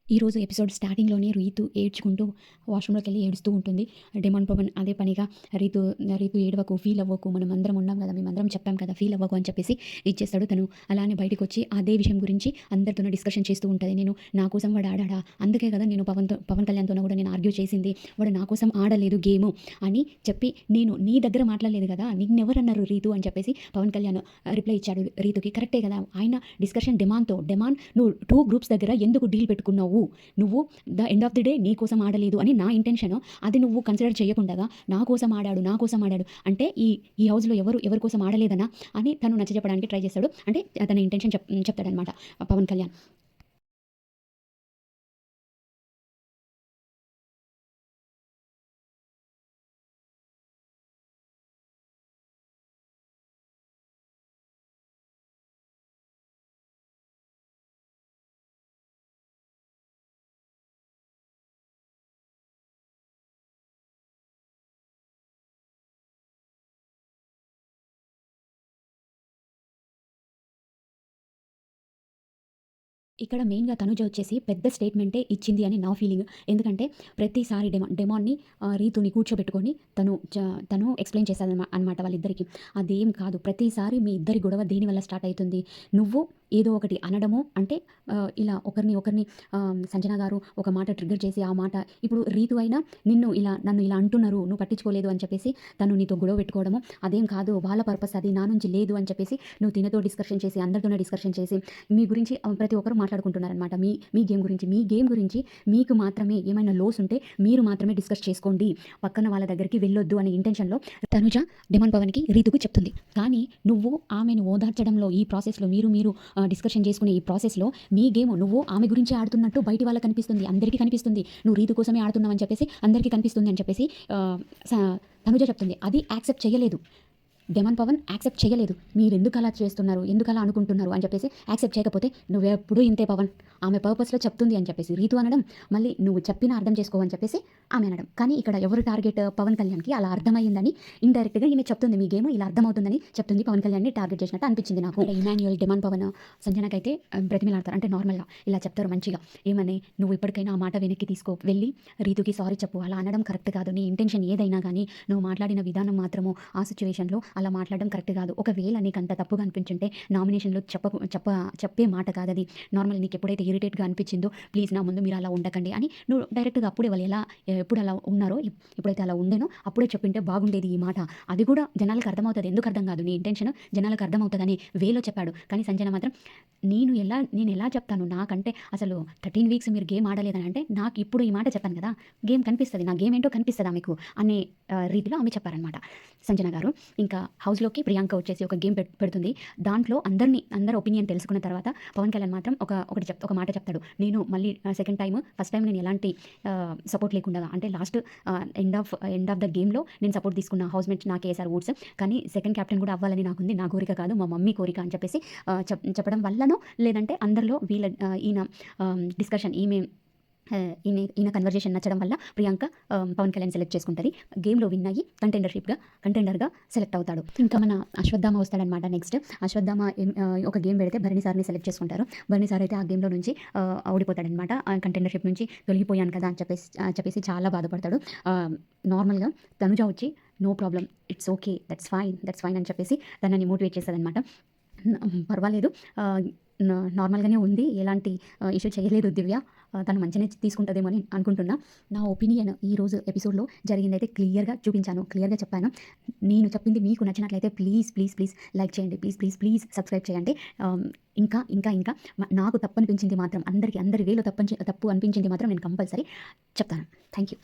ఈరోజు ఎపిసోడ్ స్టార్టింగ్‌లోనే రీతు ఏడ్చుకుంటూ వాష్‌రూమ్‌లోకెళ్ళి ఏడుస్తూ ఉంటుంది. డెమాన్ పవన్ అదే పనిగా రీతు రీతు ఏడవకు, ఫీల్ అవ్వకు, మనమందరం ఉన్నాం గదా! మేమందరం చెప్పాం కదా! ఫీల్ అవ్వకు అని చెప్పేసి ఇచ్చేస్తాడు. తను అలానే బయటికొచ్చి అదే విషయం గురించి అందరితోనూ డిస్కషన్ చేస్తూ ఉంటది. నేను నా కోసం వాడు ఆడాడా? అందుకే కదా నేను పవన్ కళ్యాణ్‌తోను కూడా నేను ఆర్గ్యూ చేసింది. వాడు నా కోసం ఆడలేదు గేము అని చెప్పి, నేను నీ దగ్గర మాట్లాడలేదు కదా! నిన్నెవరన్నారు రీతు అని చెప్పేసి పవన్ కళ్యాణ్ రిప్లై ఇచ్చాడు రీతుకి. కరెక్టే కదా! ఆయన డిస్కషన్ డెమాన్‌తో, డెమాన్ నువ్వు 2 గ్రూప్స్ దగ్గర ఎందుకు డీల్ పెట్టుకున్నావు? నువ్వు the end of the day నీ కోసం ఆడలేదు అని నా ఇంటెన్షన్. అది నువ్వు కన్సిడర్ చేయకుండగా నా కోసం ఆడాడు, నా కోసం ఆడాడు అంటే ఈ హౌస్‌లో ఎవరి కోసం ఆడలేదనా అని తను నచ్చజెప్పడానికి ట్రై చేస్తాడు. అంటే తన ఇంటెన్షన్ చెప్తాడనమాట పవన్ కళ్యాణ్. ఇక్కడ మెయిన్‌గా తనుజ వచ్చేసి పెద్ద స్టేట్‌మెంటే ఇచ్చింది అని నా ఫీలింగ్. ఎందుకంటే ప్రతిసారి డెమాన్‌ని రీతుని కూర్చోబెట్టుకొని తను ఎక్స్‌ప్లెయిన్ చేస్తదనమాట వాళ్ళిద్దరికీ. అదేం కాదు, ప్రతిసారి మీ ఇద్దరి గొడవ దేనివల్ల స్టార్ట్ అయితుంది? నువ్వు ఏదో ఒకటి అనడము అంటే ఇలా ఒకరిని సంజన గారు ఒక మాట ట్రిగ్గర్ చేసి ఆ మాట ఇప్పుడు రీతు అయినా నన్ను ఇలా అంటున్నారు, నువ్వు పట్టించుకోలేదు అని చెప్పేసి తను నీతో గొడవ పెట్టుకోవడము. అదేం కాదు, వాళ్ళ పర్పస్ అది, నా నుంచి లేదు అని చెప్పేసి నువ్వు తినతో డిస్కషన్ చేసి, అందరితోనే డిస్కషన్ చేసి మీ గురించి ప్రతి ఒక్కరు మాట్లాడుకుంటున్నారనమాట. మీ గేమ్ గురించి మీకు మాత్రమే ఏమైనా లోస్ ఉంటే మీరు మాత్రమే డిస్కస్ చేసుకోండి. పక్కన వాళ్ళ దగ్గరికి వెళ్ళొద్దు అనే ఇంటెన్షన్‌లో తనుజ డెమాన్ పవన్‌కి, రీతుకు చెప్తుంది. కానీ నువ్వు ఆమెను ఓదార్చడంలో ఈ ప్రాసెస్‌లో మీరు డిస్కషన్ చేసుకునే ఈ ప్రాసెస్‌లో మీ గేమ్ నువ్వు ఆమె గురించే ఆడుతున్నట్టు బయటి వాళ్ళకి కనిపిస్తుంది. అందరికీ కనిపిస్తుంది. నువ్వు రీతు కోసమే ఆడుతున్నావని చెప్పేసి అందరికీ కనిపిస్తుంది అని చెప్పేసి ఆహ్, స తనుజ చెప్తుంది. అది యాక్సెప్ట్ చేయలేదు. డెమాన్ పవన్ యాక్సెప్ట్ చేయలేదు. మీరెందుకు అలా చేస్తున్నారు? ఎందుకలా అనుకుంటున్నారు? అని చెప్పేసి యాక్సెప్ట్ చేయకపోతే నువ్వెప్పుడూ ఇంతే పవన్. ఆమె పర్పస్‌లో చెప్తుంది అని చెప్పేసి రీతు అనడం, మళ్ళీ నువ్వు చెప్పినా అర్థం చేసుకో అని చెప్పేసి ఆమె అనడం. కానీ ఇక్కడ ఎవరు టార్గెట్? పవన్ కళ్యాణ్‌కి అలా అర్థమయ్యిందని ఇండైరెక్ట్‌గా ఈమె చెప్తుంది. మీ గేమ్ ఇలా అర్థమవుతుందని చెప్తుంది. పవన్ కళ్యాణ్‌ని టార్గెట్ చేసినట్టు అనిపించింది నాకు. ఇమాన్యుయల్, డెమాన్ పవన్, సంజనకైతే బ్రతిమిలాడతారు. అంటే నార్మల్‌గా ఇలా చెప్తారు మంచిగా. ఏమని, నువ్వు ఇప్పటికైనా ఆ మాట వెనక్కి తీసుకో. వెళ్ళి రీతుకి సారీ చెప్పు. అలా అనడం కరెక్ట్ కాదు. నీ ఇంటెన్షన్ ఏదైనా గానీ నువ్వు మాట్లాడిన విధానం మాత్రము ఆ సిట్యుయేషన్‌లో అలా మాట్లాడడం కరెక్ట్ కాదు. ఒకవేళ నీకంత తప్పుగా అనిపించుంటే నామినేషన్‌లో చెప్పే మాట కాదది. నార్మల్ నీకు ఎప్పుడైతే ఇరిటేట్‌గా అనిపించిందో ప్లీజ్ నా ముందు మీరు అలా ఉండకండి అని నువ్వు డైరెక్ట్‌గా అప్పుడే వాళ్ళు ఎప్పుడు అలా ఉన్నారో ఎప్పుడైతే అలా ఉండేనో అప్పుడే చెప్పింటే బాగుండేది ఈ మాట. అది కూడా జనాలకు అర్థమవుతది. ఎందుకు అర్థం కాదు? నీ ఇంటెన్షన్ జనాలకు అర్థమవుతదని వేలో చెప్పాడు. కానీ సంజన మాత్రం నేనెలా చెప్తాను? నాకంటే అసలు 13 వీక్స్ మీరు గేమ్ ఆడలేదని అంటే నాకు ఇప్పుడు ఈ మాట చెప్పాను కదా! గేమ్ కనిపిస్తది. నా గేమ్ ఏంటో కనిపిస్తదా మీకు అనే రీతిలో ఆమె చెప్పారనమాట సంజన గారు. ఇంకా హౌస్‌లోకి ప్రియాంక వచ్చేసి ఒక గేమ్ పెడుతుంది. దాంట్లో అందరి ఒపీనియన్ తెలుసుకున్న తర్వాత పవన్ కళ్యాణ్ మాత్రం ఒక మాట చెప్తాడు. నేను మళ్ళీ ఫస్ట్ టైమ్ నేను ఎలాంటి సపోర్ట్ లేకుండా అంటే లాస్ట్ ఎండ్ ఆఫ్ ద గేమ్‌లో నేను సపోర్ట్ తీసుకున్న. హౌస్‌మేట్స్ నాకే ఏసారు ఓట్స్. కానీ సెకండ్ కెప్టెన్ కూడా అవ్వాలని నాకుంది. నా కోరిక కాదు, మా మమ్మీ కోరిక అని చెప్పేసి చెప్పడం వల్లనో లేదంటే అందరిలో ఈయన డిస్కషన్ ఈయన కన్వర్జేషన్ నచ్చడం వల్ల ప్రియాంక పవన్ కళ్యాణ్ సెలెక్ట్ చేసుకుంటది. గేమ్‌లో విన్ అయ్యి కంటెండర్‌గా సెలెక్ట్ అవుతాడు. ఇంకా మన అశ్వత్థామ వస్తాడనమాట నెక్స్ట్. అశ్వత్థామ ఒక గేమ్ పెడితే భరణి సార్‌ని సెలెక్ట్ చేసుకుంటారు. భరణి సార్ అయితే ఆ గేమ్‌లో నుంచి ఓడిపోతాడనమాట. కంటెండర్‌షిప్ నుంచి తొలగిపోయాను కదా అని చెప్పేసి చాలా బాధపడతాడు. నార్మల్‌గా తనుజ వచ్చి no problem, it's okay, that's fine అని చెప్పేసి తనని మోటివేట్ చేస్తదనమాట. పర్వాలేదు, నార్మల్‌గానే ఉంది. ఎలాంటి ఇష్యూ చేయలేదు దివ్య. తను మంచిగానే తీసుకుంటదేమో అని అనుకుంటున్నా. నా ఒపీనియన్ ఈరోజు ఎపిసోడ్‌లో జరిగిందైతే క్లియర్‌గా చూపించాను. క్లియర్‌గా చెప్పాను. నేను చెప్పింది మీకు నచ్చినట్లయితే ప్లీజ్ లైక్ చేయండి. ప్లీజ్ సబ్స్క్రైబ్ చేయండి. ఇంకా నాకు తప్పు అనిపించింది మాత్రం అందరి వేలో తప్పు అనిపించింది మాత్రం నేను కంపల్సరీ చెప్తాను. Thank you.